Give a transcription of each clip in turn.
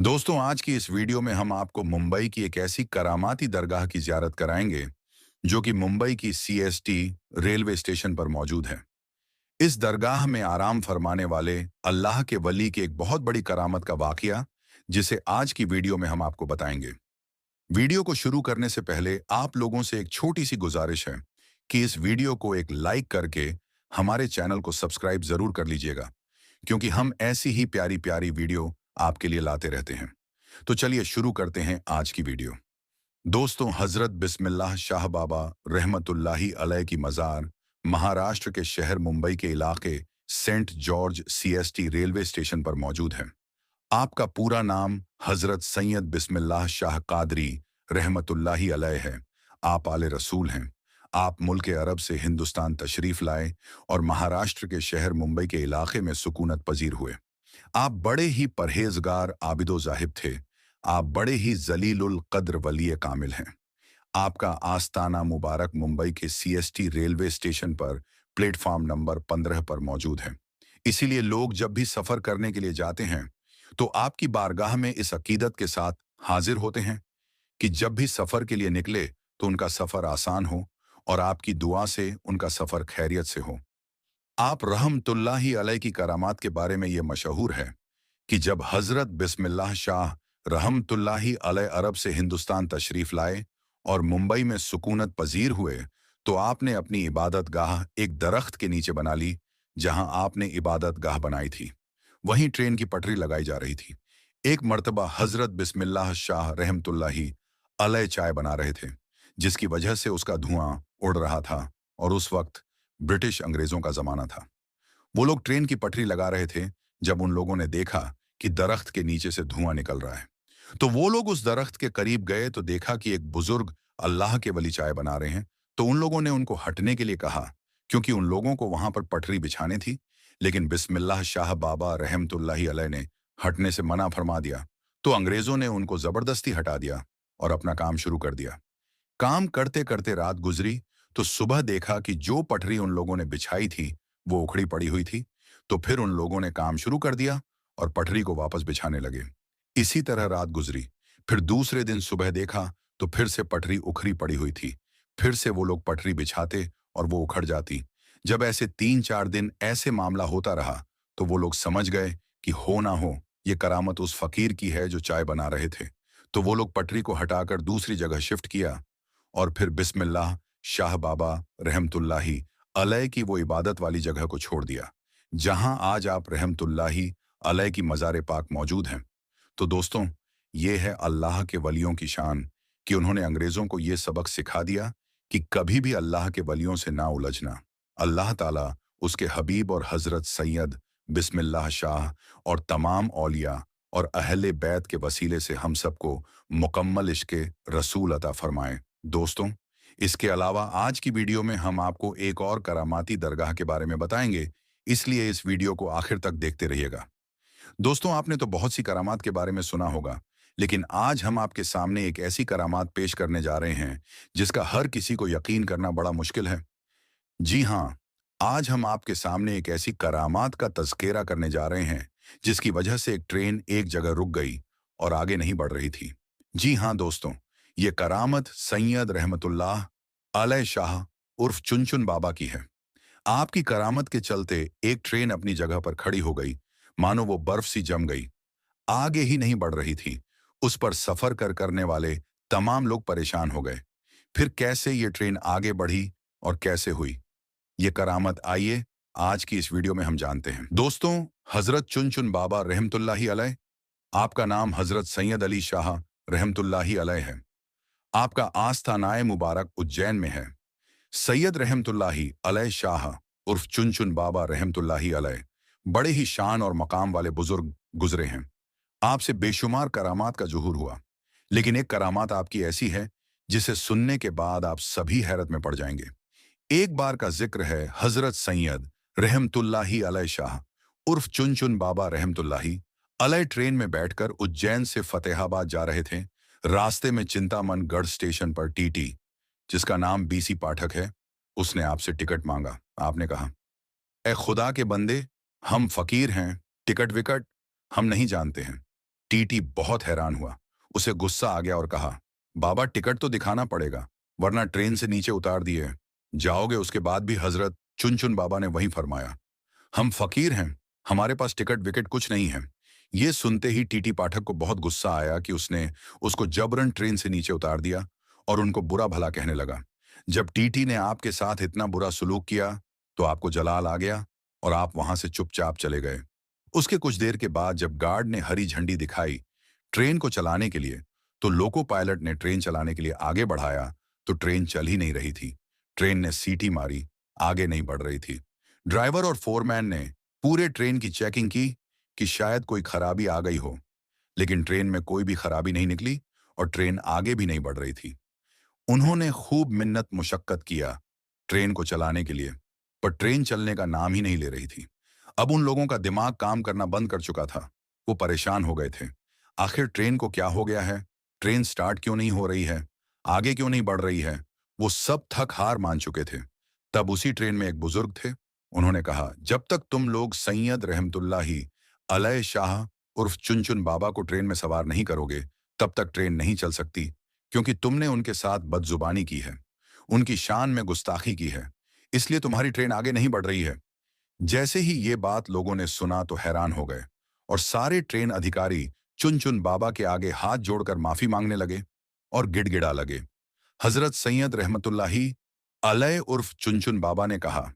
दोस्तों, आज की इस वीडियो में हम आपको मुंबई की एक ऐसी करामाती दरगाह की ज़ियारत कराएंगे जो कि मुंबई की सीएसटी रेलवे स्टेशन पर मौजूद है। इस दरगाह में आराम फरमाने वाले अल्लाह के वली की एक बहुत बड़ी करामत का वाकया, जिसे आज की वीडियो में हम आपको बताएंगे। वीडियो को शुरू करने से पहले आप लोगों से एक छोटी सी गुजारिश है कि इस वीडियो को एक लाइक करके हमारे चैनल को सब्सक्राइब जरूर कर लीजिएगा, क्योंकि हम ऐसी ही प्यारी प्यारी वीडियो आपके लिए लाते रहते हैं। तो चलिए शुरू करते हैं आज की वीडियो। दोस्तों, हजरत बिस्मिल्लाह शाह बाबा रहमतुल्लाही अलैह की मज़ार महाराष्ट्र के शहर मुंबई के इलाके saint George CST railway station पर मौजूद है। आपका पूरा नाम हजरत सैयद बिस्मिल्लाह शाह कादरी रहमतुल्लाही अलैह है। आप आले रसूल हैं। आप मुल्क अरब से हिंदुस्तान तशरीफ लाए और महाराष्ट्र के शहर मुंबई के इलाके में सुकूनत पजीर हुए। आप बड़े ही परहेजगार आबिदो जाहिब थे। आप बड़े ही जलीलुल कद्र वली कामिल हैं। आपका आस्ताना मुबारक मुंबई के सीएसटी रेलवे स्टेशन पर प्लेटफॉर्म नंबर 15 पर मौजूद है। इसीलिए लोग जब भी सफर करने के लिए जाते हैं तो आपकी बारगाह में इस अकीदत के साथ हाजिर होते हैं कि जब भी सफर के लिए निकले तो उनका सफर आसान हो और आपकी दुआ से उनका सफर खैरियत से हो। आप रहमतुल्लाही अलैह की करामात के बारे में ये मशहूर है कि जब हजरत बिस्मिल्लाह शाह रहमतुल्लाही अलैह अरब से हिंदुस्तान तशरीफ लाए और मुंबई में सुकूनत पजीर हुए, तो आपने अपनी इबादत गाह एक दरख्त के नीचे बना ली। जहां आपने इबादत गाह बनाई थी वहीं ट्रेन की पटरी लगाई जा रही थी। एक मर्तबा हजरत बिस्मिल्लाह शाह रहमतुल्लाही अलैह चाय बना रहे थे, जिसकी वजह से उसका धुआं उड़ रहा था, और उस वक्त ब्रिटिश अंग्रेजों का जमाना था। वो लोग ट्रेन की पटरी लगा रहे थे जब उन लोगों ने देखा कि दरख्त के नीचे से धुआं निकल रहा है। तो वो लोग उस दरख्त के करीब गए तो देखा कि एक बुजुर्ग अल्लाह के वली चाय बना रहे हैं। तो उन लोगों ने उनको हटने के लिए कहा, क्योंकि उन लोगों को वहां पर पटरी बिछाने थी। लेकिन बिस्मिल्लाह शाह बाबा रहमतुल्लाही अलैह ने हटने से मना फरमा दिया। तो अंग्रेजों ने उनको जबरदस्ती हटा दिया और अपना काम शुरू कर दिया। काम करते करते रात गुजरी तो सुबह देखा कि जो पटरी उन लोगों ने बिछाई थी वो उखड़ी पड़ी हुई थी। तो फिर उन लोगों ने काम शुरू कर दिया और पटरी को वापस बिछाने लगे। इसी तरह रात गुजरी। फिर दूसरे दिन सुबह देखा तो फिर से पटरी उखड़ी पड़ी हुई थी। फिर से वो लोग पटरी बिछाते और वो उखड़ जाती। जब ऐसे 3-4 दिन ऐसे मामला होता रहा तो वो लोग समझ गए कि हो ना हो ये करामत उस फकीर की है जो चाय बना रहे थे। तो वो लोग पटरी को हटाकर दूसरी जगह शिफ्ट किया और फिर बिस्मिल्लाह शाह बाबा रहमतुल्लाही अलैह की वो इबादत वाली जगह को छोड़ दिया, जहां आज आप रहमतुल्लाही अलैह की मज़ार पाक मौजूद हैं। तो दोस्तों, ये है अल्लाह के वलियों की शान कि उन्होंने अंग्रेज़ों को ये सबक सिखा दिया कि कभी भी अल्लाह के वलियों से ना उलझना। अल्लाह ताला उसके हबीब और हज़रत सैयद बिस्मिल्लाह शाह और तमाम औलिया और अहले बैत के वसीले से हम सबको मुकम्मल इश्क़े रसूल अता फरमाए। दोस्तों, इसके अलावा आज की वीडियो में हम आपको एक और करामाती दरगाह के बारे में बताएंगे, इसलिए इस वीडियो को आखिर तक देखते रहिएगा। दोस्तों, आपने तो बहुत सी करामात के बारे में सुना होगा, लेकिन आज हम आपके सामने एक ऐसी करामात पेश करने जा रहे हैं जिसका हर किसी को यकीन करना बड़ा मुश्किल है। जी हाँ, आज हम आपके सामने एक ऐसी करामात का तज़किरा करने जा रहे हैं जिसकी वजह से एक ट्रेन एक जगह रुक गई और आगे नहीं बढ़ रही थी। जी हाँ दोस्तों, ये करामत सैयद रहमतुल्लाह अलैह शाह उर्फ चुनचुन बाबा की है। आपकी करामत के चलते एक ट्रेन अपनी जगह पर खड़ी हो गई, मानो वो बर्फ सी जम गई, आगे ही नहीं बढ़ रही थी। उस पर सफर करने वाले तमाम लोग परेशान हो गए। फिर कैसे ये ट्रेन आगे बढ़ी और कैसे हुई, ये करामत आइए आज की इस वीडियो में हम जानते हैं। दोस्तों, हजरत चुनचुन बाबा रहमतुल्लाही अलैह, आपका नाम हजरत सैयद अली शाह रहमतुल्लाही अलैह है। आपका आस्थानाए मुबारक उज्जैन में है। सैयद रहमतुल्लाही अलैह शाह उर्फ चुनचुन बाबा रहमतुल्लाही अलैह बड़े ही शान और मकाम वाले बुजुर्ग गुजरे हैं। आपसे बेशुमार करामात का ज़ुहूर हुआ, लेकिन एक करामात आपकी ऐसी है जिसे सुनने के बाद आप सभी हैरत में पड़ जाएंगे। एक बार का जिक्र है, हजरत सैयद रहमतुल्लाही अलैह शाह उर्फ चुनचुन बाबा रहमतुल्लाही अलैह ट्रेन में बैठकर उज्जैन से फतेहाबाद जा रहे थे। रास्ते में चिंतामन गढ़ स्टेशन पर टीटी, जिसका नाम बीसी पाठक है, उसने आपसे टिकट मांगा। आपने कहा, ए खुदा के बंदे, हम फकीर हैं, टिकट विकट हम नहीं जानते हैं। टीटी बहुत हैरान हुआ। उसे गुस्सा आ गया और कहा, बाबा टिकट तो दिखाना पड़ेगा, वरना ट्रेन से नीचे उतार दिए जाओगे। उसके बाद भी हजरत चुन चुन बाबा ने वहीं फरमाया, हम फकीर हैं, हमारे पास टिकट विकेट कुछ नहीं है। ये सुनते ही टीटी पाठक को बहुत गुस्सा आया कि उसने उसको जबरन ट्रेन से नीचे उतार दिया और उनको बुरा भला कहने लगा। जब टीटी ने आपके साथ इतना बुरा सुलूक किया तो आपको जलाल आ गया और आप वहां से चुपचाप चले गए। उसके कुछ देर के बाद जब गार्ड ने हरी झंडी दिखाई ट्रेन को चलाने के लिए, तो लोको पायलट ने ट्रेन चलाने के लिए आगे बढ़ाया तो ट्रेन चल ही नहीं रही थी। ट्रेन ने सीटी मारी, आगे नहीं बढ़ रही थी। ड्राइवर और फोरमैन ने पूरे ट्रेन की चेकिंग की कि शायद कोई खराबी आ गई हो, लेकिन ट्रेन में कोई भी खराबी नहीं निकली और ट्रेन आगे भी नहीं बढ़ रही थी। उन्होंने खूब मिन्नत मुशक्कत किया ट्रेन को चलाने के लिए, पर ट्रेन चलने का नाम ही नहीं ले रही थी। अब उन लोगों का दिमाग काम करना बंद कर चुका था। वो परेशान हो गए थे। आखिर ट्रेन को क्या हो गया है? ट्रेन स्टार्ट क्यों नहीं हो रही है? आगे क्यों नहीं बढ़ रही है? वो सब थक हार मान चुके थे। तब उसी ट्रेन में एक बुजुर्ग थे। उन्होंने कहा, जब तक तुम लोग सैयद रहमतुल्लाही अलैह शाह उर्फ चुन चुन बाबा को ट्रेन में सवार नहीं करोगे, तब तक ट्रेन नहीं चल सकती, क्योंकि तुमने उनके साथ बदजुबानी की है, उनकी शान में गुस्ताखी की है, इसलिए तुम्हारी ट्रेन आगे नहीं बढ़ रही है। जैसे ही ये बात लोगों ने सुना तो हैरान हो गए और सारे ट्रेन अधिकारी चुन चुन बाबा के आगे हाथ जोड़कर माफी मांगने लगे और गिड़गिड़ा लगे। हजरत सैयद रहमतुल्लाही अलैह उर्फ चुन चुन बाबा ने कहा,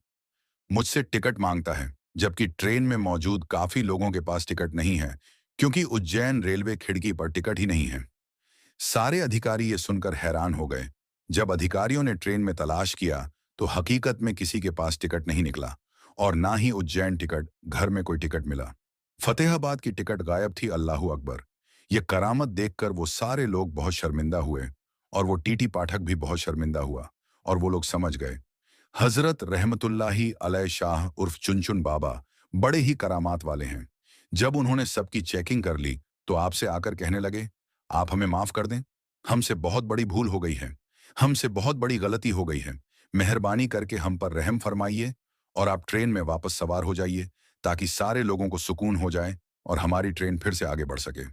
मुझसे टिकट मांगता है, जबकि ट्रेन में मौजूद काफी लोगों के पास टिकट नहीं है, क्योंकि उज्जैन रेलवे खिड़की पर टिकट ही नहीं है। सारे अधिकारी ये सुनकर हैरान हो गए। जब अधिकारियों ने ट्रेन में तलाश किया तो हकीकत में किसी के पास टिकट नहीं निकला और ना ही उज्जैन टिकट घर में कोई टिकट मिला। फतेहाबाद की टिकट गायब थी। अल्लाहू अकबर। ये करामत देखकर वो सारे लोग बहुत शर्मिंदा हुए और वो टीटी पाठक भी बहुत शर्मिंदा हुआ और वो लोग समझ गए हजरत रहमतुल्लाही अलैह शाह उर्फ चुनचुन बाबा बड़े ही करामात वाले हैं। जब उन्होंने सबकी चेकिंग कर ली तो आपसे आकर कहने लगे, आप हमें माफ कर दें, हमसे बहुत बड़ी भूल हो गई है, हमसे बहुत बड़ी गलती हो गई है। मेहरबानी करके हम पर रहम फरमाइए और आप ट्रेन में वापस सवार हो जाइए, ताकि सारे लोगों को सुकून हो जाए और हमारी ट्रेन फिर से आगे बढ़ सके।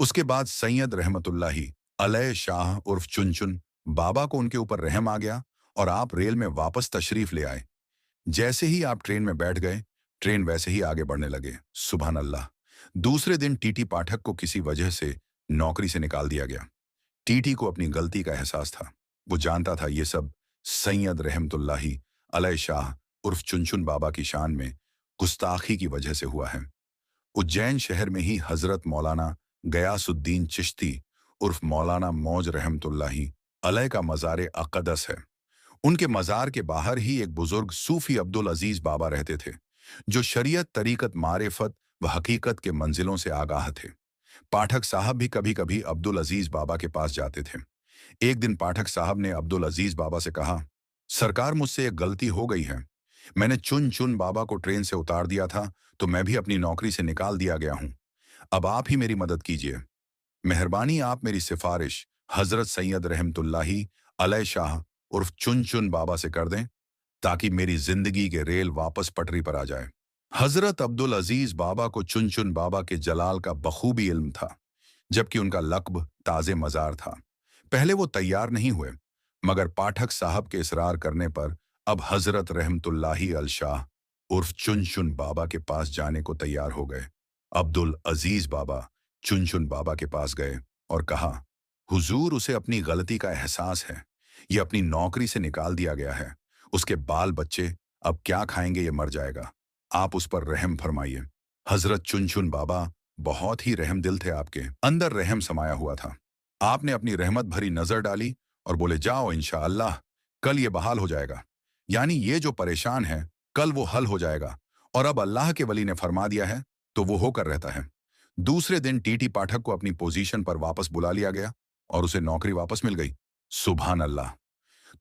उसके बाद सैयद रहमतुल्लाही अलैह शाह उर्फ चुनचुन बाबा को उनके ऊपर रहम आ गया और आप रेल में वापस तशरीफ ले आए। जैसे ही आप ट्रेन में बैठ गए, ट्रेन वैसे ही आगे बढ़ने लगे। सुभान अल्लाह। दूसरे दिन टीटी पाठक को किसी वजह से नौकरी से निकाल दिया गया। टीटी को अपनी गलती का एहसास था। वो जानता था ये सब सैयद रहमतुल्लाही अलैह शाह उर्फ चुनचुन बाबा की शान में गुस्ताखी की वजह से हुआ है। उज्जैन शहर में ही हजरत मौलाना गयासुद्दीन चिश्ती उर्फ मौलाना मौज रहमतुल्लाही अलैह का मज़ार अक़दस है। उनके मज़ार के बाहर ही एक बुजुर्ग सूफी अब्दुल अजीज बाबा रहते थे, जो शरीयत, तरीकत, मारिफत व हकीकत के मंजिलों से आगाह थे। पाठक साहब भी कभी कभी अब्दुल अजीज बाबा के पास जाते थे। एक दिन पाठक साहब ने अब्दुल अजीज बाबा से कहा, सरकार, मुझसे एक गलती हो गई है। मैंने चुन चुन बाबा को ट्रेन से उतार दिया था, तो मैं भी अपनी नौकरी से निकाल दिया गया हूं। अब आप ही मेरी मदद कीजिए। मेहरबानी आप मेरी सिफारिश हजरत सैयद रहमतुल्लाही अलैह शाह उर्फ चुन चुन बाबा से कर दें, ताकि मेरी जिंदगी के रेल वापस पटरी पर आ जाए। हजरत अब्दुल अजीज बाबा को चुन चुन बाबा के जलाल का बखूबी इल्म था, जबकि उनका लक़्ब ताज़े मज़ार था। पहले वो तैयार नहीं हुए, मगर पाठक साहब के इसरार करने पर अब हजरत रहमतुल्लाही अल शाह उर्फ चुन चुन बाबा के पास जाने को तैयार हो गए। अब्दुल अजीज बाबा चुन चुन बाबा के पास गए और कहा, हुजूर, उसे अपनी गलती का एहसास है। ये अपनी नौकरी से निकाल दिया गया है। उसके बाल बच्चे अब क्या खाएंगे, ये मर जाएगा। आप उस पर रहम फरमाइए। हजरत चुन चुन बाबा बहुत ही रहम दिल थे। आपके अंदर रहम समाया हुआ था। आपने अपनी रहमत भरी नजर डाली और बोले, जाओ, इंशाअल्लाह कल ये बहाल हो जाएगा। यानी ये जो परेशान है, कल वो हल हो जाएगा। और अब अल्लाह के वली ने फरमा दिया है तो वो होकर रहता है। दूसरे दिन टीटी पाठक को अपनी पोजीशन पर वापस बुला लिया गया और उसे नौकरी वापस मिल गई। सुभान अल्लाह।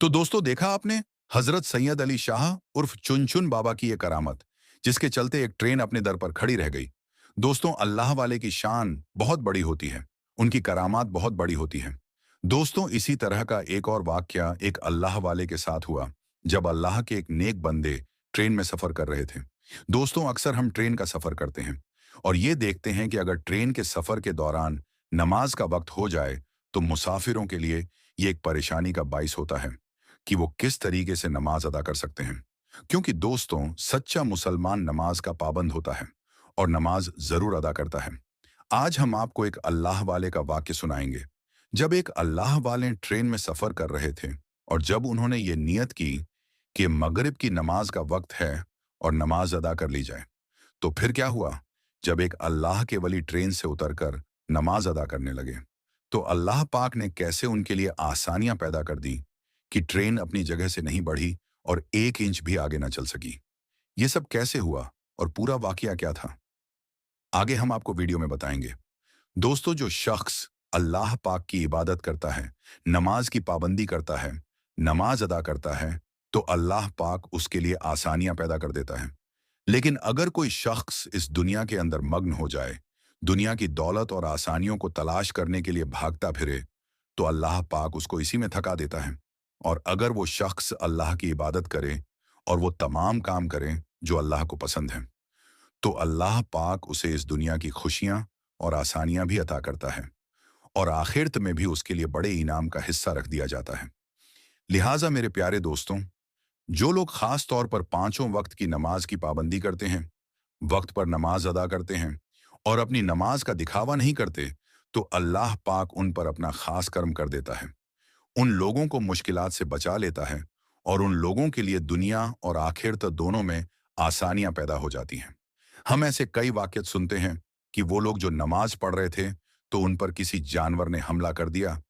तो दोस्तों, देखा आपने हजरत सैयद अली शाह उर्फ चुनचुन बाबा की ये करामत, जिसके चलते एक ट्रेन अपने दर पर खड़ी रह गई। दोस्तों, अल्लाह वाले की शान बहुत बड़ी होती है, उनकी करामात बहुत बड़ी होती है। दोस्तों, इसी तरह का एक और वाकया एक अल्लाह वाले के साथ हुआ, जब अल्लाह के एक नेक बंदे ट्रेन में सफर कर रहे थे। दोस्तों, अक्सर हम ट्रेन का सफर करते हैं। और ये देखते हैं कि अगर ट्रेन के सफर के दौरान नमाज का वक्त हो जाए तो मुसाफिरों के लिए ये एक परेशानी का बाइस होता है कि वो किस तरीके से नमाज अदा कर सकते हैं। क्योंकि दोस्तों, सच्चा मुसलमान नमाज का पाबंद होता है और नमाज जरूर अदा करता है। आज हम आपको एक अल्लाह वाले का वाक्य सुनाएंगे। जब एक अल्लाह वाले ट्रेन में सफर कर रहे थे और जब उन्होंने ये नियत की कि मगरिब की नमाज का वक्त है और नमाज अदा कर ली जाए, तो फिर क्या हुआ? जब एक अल्लाह के वली ट्रेन से उतरकर नमाज अदा करने लगे, तो अल्लाह पाक ने कैसे उनके लिए आसानियां पैदा कर दी कि ट्रेन अपनी जगह से नहीं बढ़ी और 1 इंच भी आगे न चल सकी। ये सब कैसे हुआ और पूरा वाकया क्या था, आगे हम आपको वीडियो में बताएंगे। दोस्तों, जो शख्स अल्लाह पाक की इबादत करता है, नमाज की पाबंदी करता है, नमाज अदा करता है, तो अल्लाह पाक उसके लिए आसानियां पैदा कर देता है। लेकिन अगर कोई शख्स इस दुनिया के अंदर मग्न हो जाए, दुनिया की दौलत और आसानियों को तलाश करने के लिए भागता फिरे, तो अल्लाह पाक उसको इसी में थका देता है। और अगर वो शख्स अल्लाह की इबादत करे और वो तमाम काम करे जो अल्लाह को पसंद है, तो अल्लाह पाक उसे इस दुनिया की खुशियां और आसानियां भी अता करता है और आखिरत में भी उसके लिए बड़े इनाम का हिस्सा रख दिया जाता है। लिहाजा मेरे प्यारे दोस्तों, जो लोग खास तौर पर पांचों वक्त की नमाज की पाबंदी करते हैं, वक्त पर नमाज अदा करते हैं और अपनी नमाज का दिखावा नहीं करते, तो अल्लाह पाक उन पर अपना खास कर्म कर देता है। उन लोगों को मुश्किलात से बचा लेता है और उन लोगों के लिए दुनिया और आखिरत दोनों में आसानियां पैदा हो जाती हैं। हम ऐसे कई वाक़यात सुनते हैं कि वो लोग जो नमाज पढ़ रहे थे, तो उन पर किसी जानवर ने हमला कर दिया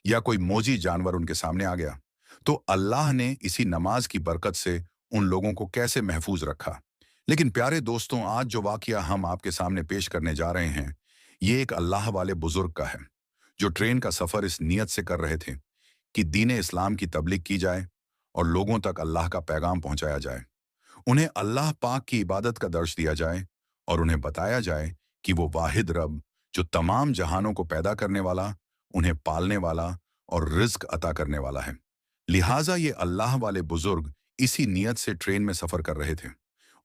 या कोई मोजी जानवर उनके सामने आ गया। तो अल्लाह ने इसी नमाज की बरकत से उन लोगों को कैसे महफूज रखा। लेकिन प्यारे दोस्तों, आज जो वाकया हम आपके सामने पेश करने जा रहे हैं, ये एक अल्लाह वाले बुजुर्ग का है, जो ट्रेन का सफर इस नियत से कर रहे थे कि दीन इस्लाम की तबलीग की जाए और लोगों तक अल्लाह का पैगाम पहुंचाया जाए। उन्हें अल्लाह पाक की इबादत का दर्श दिया जाए और उन्हें बताया जाए कि वो वाहिद रब, जो तमाम जहानों को पैदा करने वाला, उन्हें पालने वाला और रिज्क अता करने वाला है। लिहाजा ये अल्लाह वाले बुजुर्ग इसी नियत से ट्रेन में सफर कर रहे थे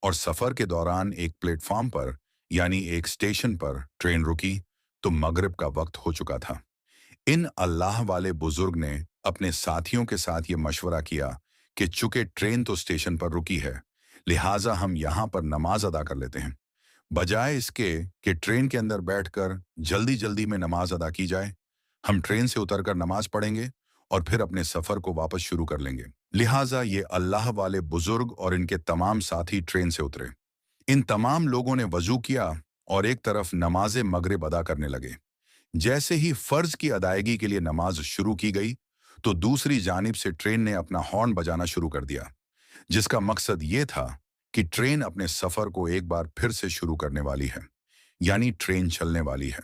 और सफर के दौरान एक प्लेटफॉर्म पर, यानी एक स्टेशन पर ट्रेन रुकी, तो मगरिब का वक्त हो चुका था। इन अल्लाह वाले बुजुर्ग ने अपने साथियों के साथ ये मशवरा किया कि चूंकि ट्रेन तो स्टेशन पर रुकी है, लिहाजा हम यहाँ पर नमाज अदा कर लेते हैं। बजाय इसके कि ट्रेन के अंदर बैठकर जल्दी जल्दी में नमाज अदा की जाए, हम ट्रेन से उतरकर नमाज पढ़ेंगे और फिर अपने सफर को वापस शुरू कर लेंगे। लिहाजा ये अल्लाह वाले बुजुर्ग और इनके तमाम साथी ट्रेन से उतरे। इन तमाम लोगों ने वजू किया और एक तरफ नमाज मगरिब अदा करने लगे। जैसे ही फर्ज की अदायगी के लिए नमाज शुरू की गई, तो दूसरी जानिब से ट्रेन ने अपना हॉर्न बजाना शुरू कर दिया, जिसका मकसद ये था कि ट्रेन अपने सफर को एक बार फिर से शुरू करने वाली है, यानी ट्रेन चलने वाली है।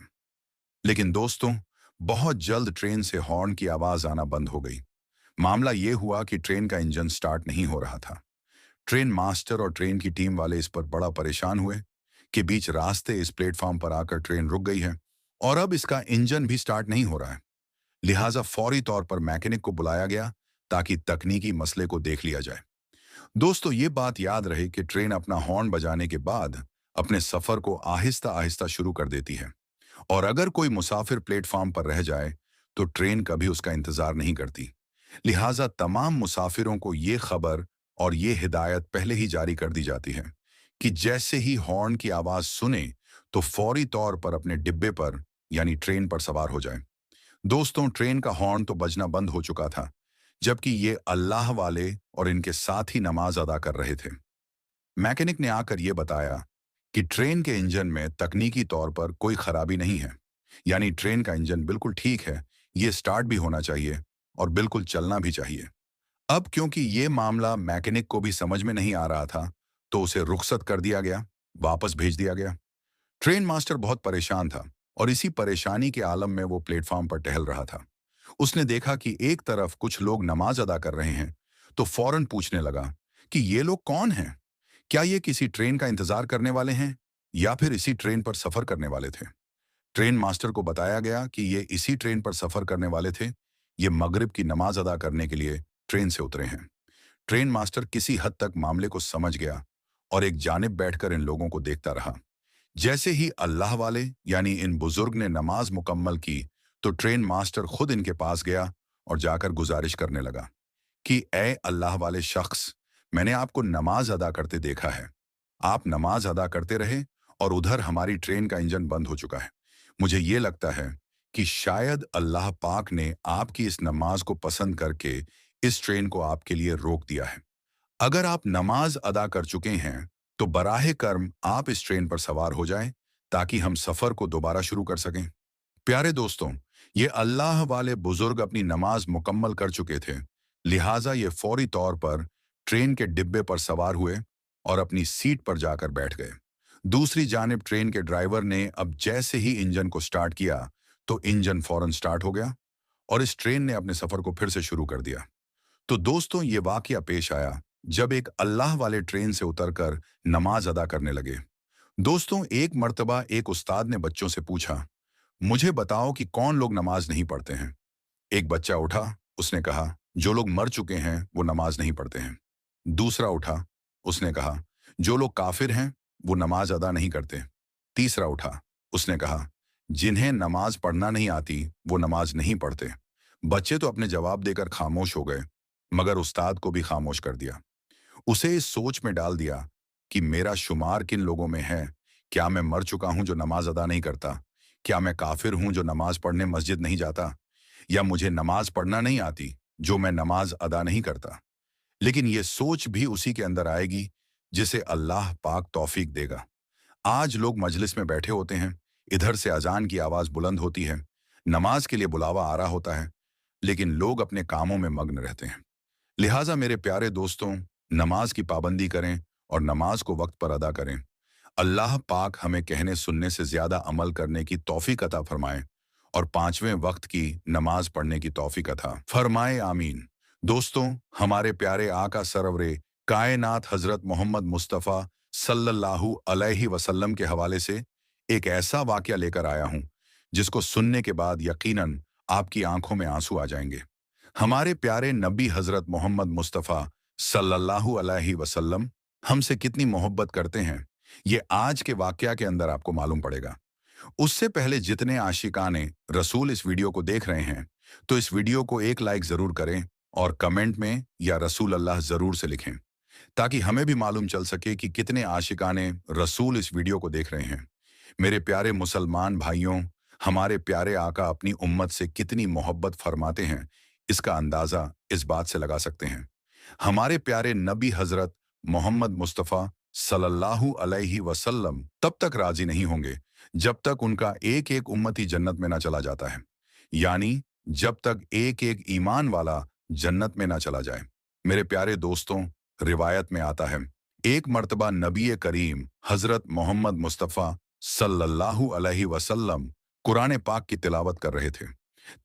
लेकिन दोस्तों, बहुत जल्द ट्रेन से हॉर्न की आवाज आना बंद हो गई। मामला ये हुआ कि ट्रेन का इंजन स्टार्ट नहीं हो रहा था। ट्रेन मास्टर और ट्रेन की टीम वाले इस पर बड़ा परेशान हुए कि बीच रास्ते इस प्लेटफॉर्म पर आकर ट्रेन रुक गई है और अब इसका इंजन भी स्टार्ट नहीं हो रहा है। लिहाजा फौरी तौर पर मैकेनिक को बुलाया गया ताकि तकनीकी मसले को देख लिया जाए। दोस्तों, ये बात याद रहे कि ट्रेन अपना हॉर्न बजाने के बाद अपने सफर को आहिस्ता आहिस्ता शुरू कर देती है और अगर कोई मुसाफिर प्लेटफॉर्म पर रह जाए, तो ट्रेन कभी उसका इंतजार नहीं करती। लिहाजा तमाम मुसाफिरों को ये खबर और ये हिदायत पहले ही जारी कर दी जाती है कि जैसे ही हॉर्न की आवाज सुने, तो फौरी तौर पर अपने डिब्बे पर, यानी ट्रेन पर सवार हो जाए। दोस्तों, ट्रेन का हॉर्न तो बजना बंद हो चुका था, जबकि ये अल्लाह वाले और इनके साथ ही नमाज अदा कर रहे थे। मैकेनिक ने आकर ये बताया कि ट्रेन के इंजन में तकनीकी तौर पर कोई खराबी नहीं है, यानी ट्रेन का इंजन बिल्कुल ठीक है, ये स्टार्ट भी होना चाहिए और बिल्कुल चलना भी चाहिए। अब क्योंकि ये मामला मैकेनिक को भी समझ में नहीं आ रहा था, तो उसे रुखसत कर दिया गया, वापस भेज दिया गया। ट्रेन मास्टर बहुत परेशान था और इसी परेशानी के आलम में वो प्लेटफॉर्म पर टहल रहा था। उसने देखा कि एक तरफ कुछ लोग नमाज अदा कर रहे हैं, तो फौरन पूछने लगा कि ये लोग कौन हैं? क्या ये किसी ट्रेन का इंतजार करने वाले हैं या फिर इसी ट्रेन पर सफर करने वाले थे? ट्रेन मास्टर को बताया गया कि ये इसी ट्रेन पर सफर करने वाले थे। ये मगरिब की नमाज अदा करने के लिए ट्रेन से उतरे हैं। ट्रेन मास्टर किसी हद तक मामले को समझ गया और एक जानिब बैठकर इन लोगों को देखता रहा जैसे ही अल्लाह वाले यानी इन बुजुर्ग ने नमाज मुकम्मल की तो ट्रेन मास्टर खुद इनके पास गया और जाकर गुजारिश करने लगा कि ए अल्लाह वाले शख्स, मैंने आपको नमाज अदा करते देखा है। आप नमाज अदा करते रहे और उधर हमारी ट्रेन का इंजन बंद हो चुका है। मुझे ये लगता है कि शायद अल्लाह पाक ने आपकी इस नमाज को पसंद करके इस ट्रेन को आपके लिए रोक दिया है। अगर आप नमाज अदा कर चुके हैं तो बराहे कर्म आप इस ट्रेन पर सवार हो जाएं ताकि हम सफर को दोबारा शुरू कर सकें। प्यारे दोस्तों, ये अल्लाह वाले बुजुर्ग अपनी नमाज मुकम्मल कर चुके थे, लिहाजा ये फौरी तौर पर ट्रेन के डिब्बे पर सवार हुए और अपनी सीट पर जाकर बैठ गए। दूसरी जानिब ट्रेन के ड्राइवर ने अब जैसे ही इंजन को स्टार्ट किया तो इंजन फौरन स्टार्ट हो गया और इस ट्रेन ने अपने सफर को फिर से शुरू कर दिया। तो दोस्तों, ये वाकया पेश आया जब एक अल्लाह वाले ट्रेन से उतरकर नमाज अदा करने लगे। दोस्तों, एक मर्तबा एक उस्ताद ने बच्चों से पूछा, मुझे बताओ कि कौन लोग नमाज नहीं पढ़ते हैं। एक बच्चा उठा, उसने कहा, जो लोग मर चुके हैं वो नमाज नहीं पढ़ते हैं। दूसरा उठा, उसने कहा, जो लोग काफिर हैं वो नमाज अदा नहीं करते। तीसरा उठा, उसने कहा, जिन्हें नमाज पढ़ना नहीं आती वो नमाज नहीं पढ़ते। बच्चे तो अपने जवाब देकर खामोश हो गए, मगर उस्ताद को भी खामोश कर दिया। उसे इस सोच में डाल दिया कि मेरा शुमार किन लोगों में है। क्या मैं मर चुका हूं जो नमाज अदा नहीं करता? क्या मैं काफिर हूं जो नमाज पढ़ने मस्जिद नहीं जाता? या मुझे नमाज पढ़ना नहीं आती जो मैं नमाज अदा नहीं करता? लेकिन ये सोच भी उसी के अंदर आएगी जिसे अल्लाह पाक तौफीक देगा। आज लोग मजलिस में बैठे होते हैं, इधर से अजान की आवाज बुलंद होती है, नमाज के लिए बुलावा आ रहा होता है, लेकिन लोग अपने कामों में मग्न रहते हैं। लिहाजा मेरे प्यारे दोस्तों, नमाज की पाबंदी करें और नमाज को वक्त पर अदा करें। अल्लाह पाक हमें कहने सुनने से ज्यादा अमल करने की तौफीक अता फरमाए और पांचवें वक्त की नमाज पढ़ने की तौफीक अता फरमाए, आमीन। दोस्तों, हमारे प्यारे आका सरवरे कायनात हजरत मोहम्मद मुस्तफ़ा सल्लल्लाहु अलैहि वसल्लम के हवाले से एक ऐसा वाकया लेकर आया हूं जिसको सुनने के बाद यकीनन आपकी आंखों में आंसू आ जाएंगे। हमारे प्यारे नबी हजरत मोहम्मद मुस्तफ़ा सल्लल्लाहु अलैहि वसल्लम हमसे कितनी मोहब्बत करते हैं, ये आज के वाकया के अंदर आपको मालूम पड़ेगा। उससे पहले जितने आशिकाने रसूल इस वीडियो को देख रहे हैं, तो इस वीडियो को एक लाइक जरूर करें और कमेंट में या रसूल अल्लाह जरूर से लिखें, ताकि हमें भी मालूम चल सके कि कितने आशिकाने रसूल इस वीडियो को देख रहे हैं। मेरे प्यारे मुसलमान भाइयों, हमारे प्यारे आका अपनी उम्मत से कितनी मोहब्बत फरमाते हैं, इसका अंदाजा इस बात से लगा सकते हैं। हमारे प्यारे नबी हजरत मोहम्मद मुस्तफ़ा सल्लल्लाहु अलैहि वसल्लम तब तक राजी नहीं होंगे जब तक उनका एक एक उम्मती जन्नत में ना चला जाता है, यानी जब तक एक एक ईमान वाला जन्नत में ना चला जाए। मेरे प्यारे दोस्तों, रिवायत में आता है, एक मर्तबा नबी करीम हजरत मोहम्मद मुस्तफ़ा सल्लल्लाहु अलैहि वसल्लम कुरान पाक की तिलावत कर रहे थे।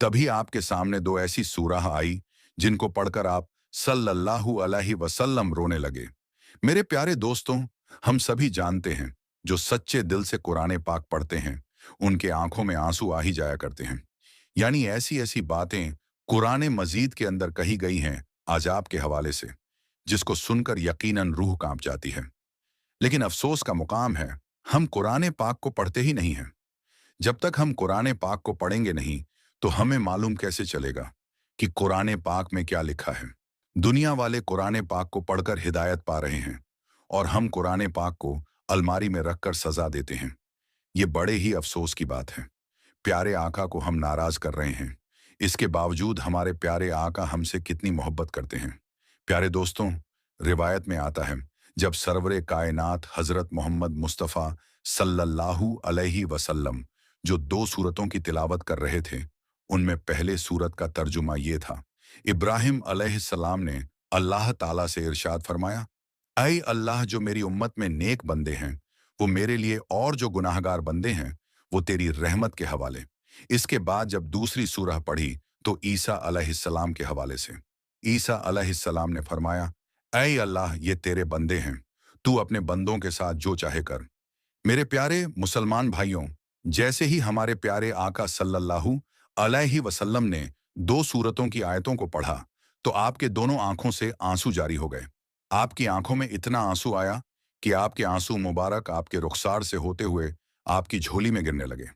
तभी आपके सामने दो ऐसी सूरह आई जिनको पढ़कर आप सल्लल्लाहु अलैहि वसल्लम रोने लगे। मेरे प्यारे दोस्तों, हम सभी जानते हैं जो सच्चे दिल से कुरान पाक पढ़ते हैं उनके आंखों में आंसू आ ही जाया करते हैं। यानी ऐसी ऐसी बातें कुरान मजीद के अंदर कही गई हैं आजाब के हवाले से, जिसको सुनकर यकीनन रूह कांप जाती है। लेकिन अफसोस का मुकाम है, हम कुरान पाक को पढ़ते ही नहीं हैं। जब तक हम कुरान पाक को पढ़ेंगे नहीं तो हमें मालूम कैसे चलेगा कि कुरान पाक में क्या लिखा है। दुनिया वाले कुरान पाक को पढ़कर हिदायत पा रहे हैं और हम कुरान पाक को अलमारी में रखकर सजा देते हैं। ये बड़े ही अफसोस की बात है। प्यारे आका को हम नाराज कर रहे हैं, इसके बावजूद हमारे प्यारे आका हमसे कितनी मोहब्बत करते हैं। प्यारे दोस्तों, रिवायत में आता है, जब सरवरे कायनात हजरत मोहम्मद मुस्तफ़ा सल्लल्लाहु अलैहि वसल्लम जो दो सूरतों की तिलावत कर रहे थे, उनमें पहले सूरत का तर्जुमा ये था, इब्राहिम अलैहिस्सलाम ने अल्लाह ताला से इरशाद फरमाया, ऐ अल्लाह, जो मेरी उम्मत में नेक बंदे हैं वो मेरे लिए और जो गुनाहगार बंदे हैं वो तेरी रहमत के हवाले। इसके बाद जब दूसरी सूरह पढ़ी तो ईसा अलैहिस्सलाम के हवाले से। ईसा अलैहिस्सलाम ने फरमाया, ऐ अल्लाह, ये तेरे बंदे हैं, तू अपने बंदों के साथ जो चाहे कर। मेरे प्यारे मुसलमान भाइयों, जैसे ही हमारे प्यारे आका सल्लल्लाहु अलैहि वसल्लम ने दो सूरतों की आयतों को पढ़ा तो आपके दोनों आंखों से आंसू जारी हो गए। आपकी आंखों में इतना आंसू आया कि आपके आंसू मुबारक आपके रुखसार से होते हुए आपकी झोली में गिरने लगे।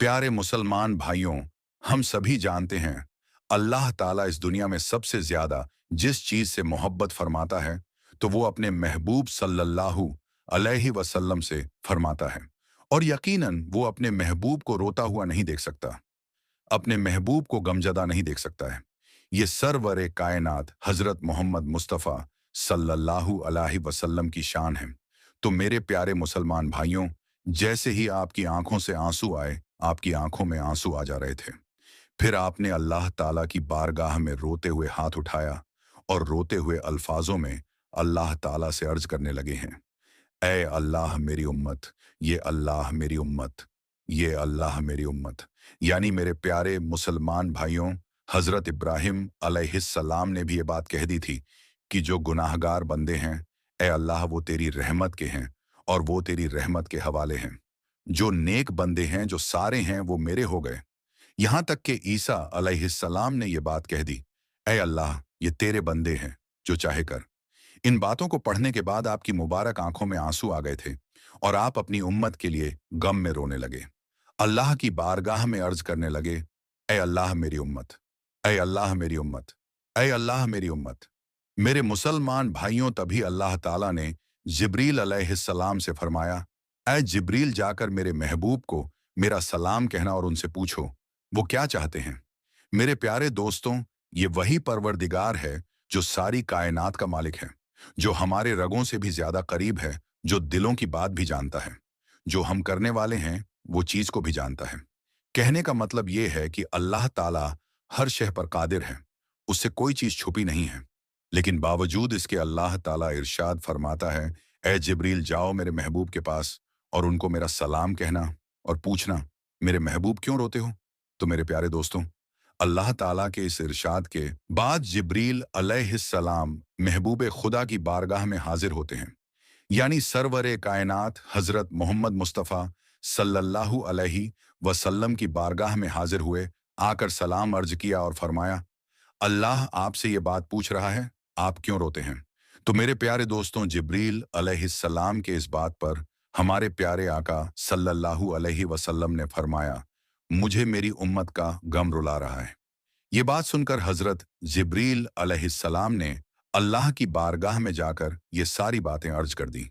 प्यारे मुसलमान भाइयों, हम सभी जानते हैं अल्लाह ताला इस दुनिया में सबसे ज्यादा जिस चीज से मोहब्बत फरमाता है तो वो अपने महबूब सल्लल्लाहु अलैहि वसल्लम से फरमाता है। और यकीनन वो अपने महबूब को रोता हुआ नहीं देख सकता, अपने महबूब को गमजदा नहीं देख सकता है। ये सरवरे कायनात हजरत मोहम्मद मुस्तफ़ा सल्लल्लाहु अलैहि वसल्लम की शान है। तो मेरे प्यारे मुसलमान भाइयों, जैसे ही आपकी आंखों से आंसू आए, आपकी आंखों में आंसू आ जा रहे थे, फिर आपने अल्लाह ताला की बारगाह में रोते हुए हाथ उठाया और रोते हुए अल्फाजों में अल्लाह ताला से अर्ज करने लगे हैं, ए अल्लाह मेरी उम्मत, ये अल्लाह मेरी उम्मत, ये अल्लाह मेरी उम्मत। यानी मेरे प्यारे मुसलमान भाइयों, हजरत इब्राहिम अलैहिस्सलाम ने भी ये बात कह दी थी कि जो गुनाहगार बंदे हैं, ए अल्लाह वो तेरी रहमत के हैं और वो तेरी रहमत के हवाले हैं। जो नेक बंदे हैं, जो सारे हैं, वो मेरे हो गए। यहां तक कि ईसा अलैहिस्सलाम ने ये बात कह दी, ए अल्लाह ये तेरे बंदे हैं, जो चाहे कर। इन बातों को पढ़ने के बाद आपकी मुबारक आंखों में आंसू आ गए थे और आप अपनी उम्मत के लिए गम में रोने लगे। अल्लाह की बारगाह में अर्ज करने लगे, ए अल्लाह मेरी उम्मत, ए अल्लाह मेरी उम्मत, ए अल्लाह मेरी उम्मत। मेरे मुसलमान भाइयों, तभी अल्लाह ताला ने जिब्रील अलैहिस्सलाम से फरमाया, ए जिब्रील जाकर मेरे महबूब को मेरा सलाम कहना और उनसे पूछो वो क्या चाहते हैं। मेरे प्यारे दोस्तों, ये वही परवरदिगार है जो सारी कायनात का मालिक है, जो हमारे रगों से भी ज्यादा करीब है, जो दिलों की बात भी जानता है, जो हम करने वाले हैं वो चीज को भी जानता है। कहने का मतलब ये है कि अल्लाह ताला हर शय पर कादिर है, उससे कोई चीज छुपी नहीं है। लेकिन बावजूद इसके अल्लाह ताला इरशाद फरमाता है, ए जिब्रील जाओ मेरे महबूब के पास और उनको मेरा सलाम कहना और पूछना मेरे महबूब क्यों रोते हो। तो मेरे प्यारे दोस्तों, अल्लाह ताला के इस इरशाद के बाद जिब्रील अलैहिस्सलाम महबूब खुदा की बारगाह में हाजिर होते हैं। यानी सरवरे कायनात हजरत मोहम्मद मुस्तफ़ा सल्लल्लाहु अलैहि वसल्लम की बारगाह में हाजिर हुए, आकर सलाम अर्ज किया और फरमाया, अल्लाह आपसे ये बात पूछ रहा है, आप क्यों रोते हैं। तो मेरे प्यारे दोस्तों, जिब्रील अलैहिस्सलाम के इस बात पर हमारे प्यारे आका सल्लल्लाहु अलैहि वसल्लम ने फरमाया, मुझे मेरी उम्मत का गम रुला रहा है। ये बात सुनकर हजरत जिब्रील अलैहिस्सलाम ने अल्लाह की बारगाह में जाकर ये सारी बातें अर्ज कर दी।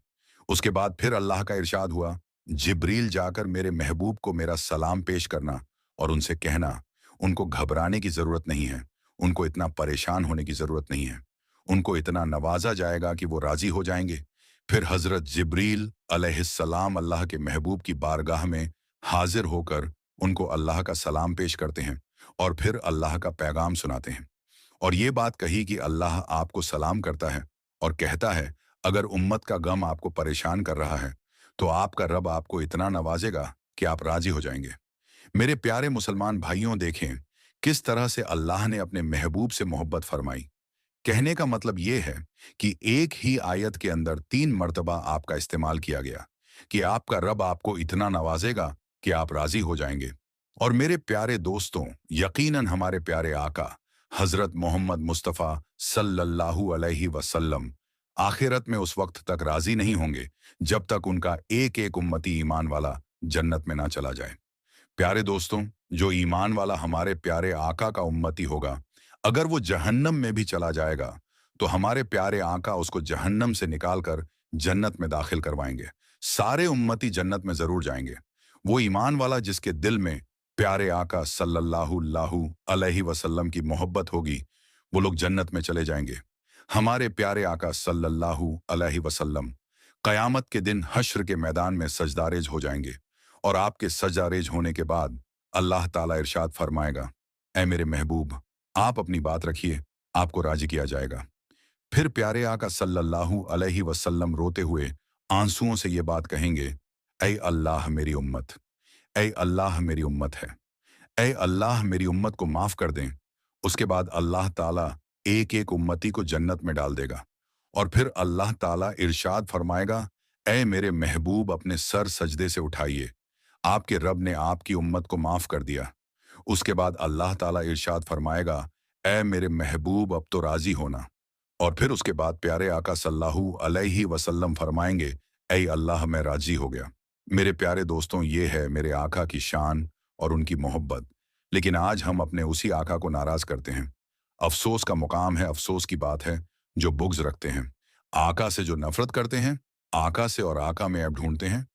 उसके बाद फिर अल्लाह का इरशाद हुआ, जिब्रील जाकर मेरे महबूब को मेरा सलाम पेश करना और उनसे कहना उनको घबराने की जरूरत नहीं है, उनको इतना परेशान होने की जरूरत नहीं है, उनको इतना नवाजा जाएगा कि वो राजी हो जाएंगे। फिर हजरत जिब्रील अलैहिस्सलाम अल्लाह के महबूब की बारगाह में हाजिर होकर उनको अल्लाह का सलाम पेश करते हैं और फिर अल्लाह का पैगाम सुनाते हैं। और ये बात कही कि अल्लाह आपको सलाम करता है और कहता है, अगर उम्मत का गम आपको परेशान कर रहा है तो आपका रब आपको इतना नवाजेगा कि आप राजी हो जाएंगे। मेरे प्यारे मुसलमान भाइयों, देखें किस तरह से अल्लाह ने अपने महबूब से मोहब्बत फरमाई। कहने का मतलब ये है कि एक ही आयत के अंदर 3 मर्तबा आपका इस्तेमाल किया गया कि आपका रब आपको इतना नवाजेगा कि आप राजी हो जाएंगे। और मेरे प्यारे दोस्तों, यकीनन हमारे प्यारे आका हजरत मोहम्मद मुस्तफ़ा सल्लल्लाहु अलैहि वसल्लम आखिरत में उस वक्त तक राजी नहीं होंगे जब तक उनका एक एक उम्मती ईमान वाला जन्नत में ना चला जाए। प्यारे दोस्तों, जो ईमान वाला हमारे प्यारे आका का उम्मती होगा, अगर वो जहन्नम में भी चला जाएगा तो हमारे प्यारे आका उसको जहन्नम से निकालकर जन्नत में दाखिल करवाएंगे। सारे उम्मती जन्नत में जरूर जाएंगे। वो ईमान वाला जिसके दिल में प्यारे आका सल्लल्लाहु अलैहि वसल्लम की मोहब्बत होगी, वो लोग जन्नत में चले जाएंगे। हमारे प्यारे आका सल्लल्लाहु अलैहि वसल्लम कयामत के दिन हश्र के मैदान में सजदारेज हो जाएंगे और आपके सजदारेज होने के बाद अल्लाह ताला इरशाद फरमाएगा, ऐ मेरे महबूब आप अपनी बात रखिए, आपको राजी किया जाएगा। फिर प्यारे आका सल्लल्लाहु अलैहि वसल्लम रोते हुए आंसुओं से ये बात कहेंगे, ऐ अल्लाह मेरी उम्मत, ऐ अल्लाह मेरी उम्मत है, ऐ अल्लाह मेरी उम्मत को माफ कर दें। उसके बाद अल्लाह ताला एक एक उम्मती को जन्नत में डाल देगा और फिर अल्लाह ताला इरशाद फरमाएगा, ऐ मेरे महबूब अपने सर सजदे से उठाइए, आपके रब ने आपकी उम्मत को माफ कर दिया। उसके बाद अल्लाह ताला इरशाद फरमाएगा, ऐ मेरे महबूब अब तो राजी होना। और फिर उसके बाद प्यारे आका सल्लल्लाहु अलैहि वसल्लम फरमाएंगे, ऐ अल्लाह मैं राजी हो गया। मेरे प्यारे दोस्तों, ये है मेरे आका की शान और उनकी मोहब्बत। लेकिन आज हम अपने उसी आका को नाराज करते हैं। अफसोस का मुकाम है, अफसोस की बात है जो बुग़्ज़ रखते हैं। आका से जो नफ़रत करते हैं, आका से और आका में ऐब ढूँढते हैं।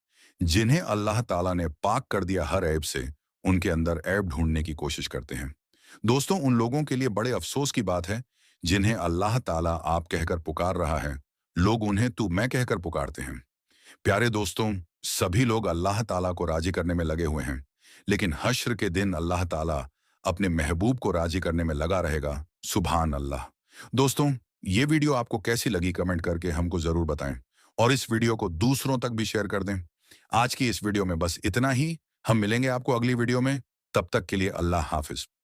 जिन्हें अल्लाह ताला ने पाक कर दिया हर ऐब से, उनके अंदर ऐब ढूँढने की कोशिश करते हैं। दोस्तों, उन लोगों के लिए बड़े अफसोस की बात है, जिन्हें अल्लाह ताला आप कहकर पुकार रहा है, लोग उन्हें तू मैं कहकर पुकारते हैं। प्यारे दोस्तों, सभी लोग अल्लाह ताला को राजी करने में लगे हुए हैं, लेकिन हश्र के दिन अल्लाह ताला अपने महबूब को राजी करने में लगा रहेगा। सुभान अल्लाह। दोस्तों, ये वीडियो आपको कैसी लगी कमेंट करके हमको ज़रूर बताएं और इस वीडियो को दूसरों तक भी शेयर कर दें। आज की इस वीडियो में बस इतना ही। हम मिलेंगे आपको अगली वीडियो में। तब तक के लिए अल्लाह हाफिज।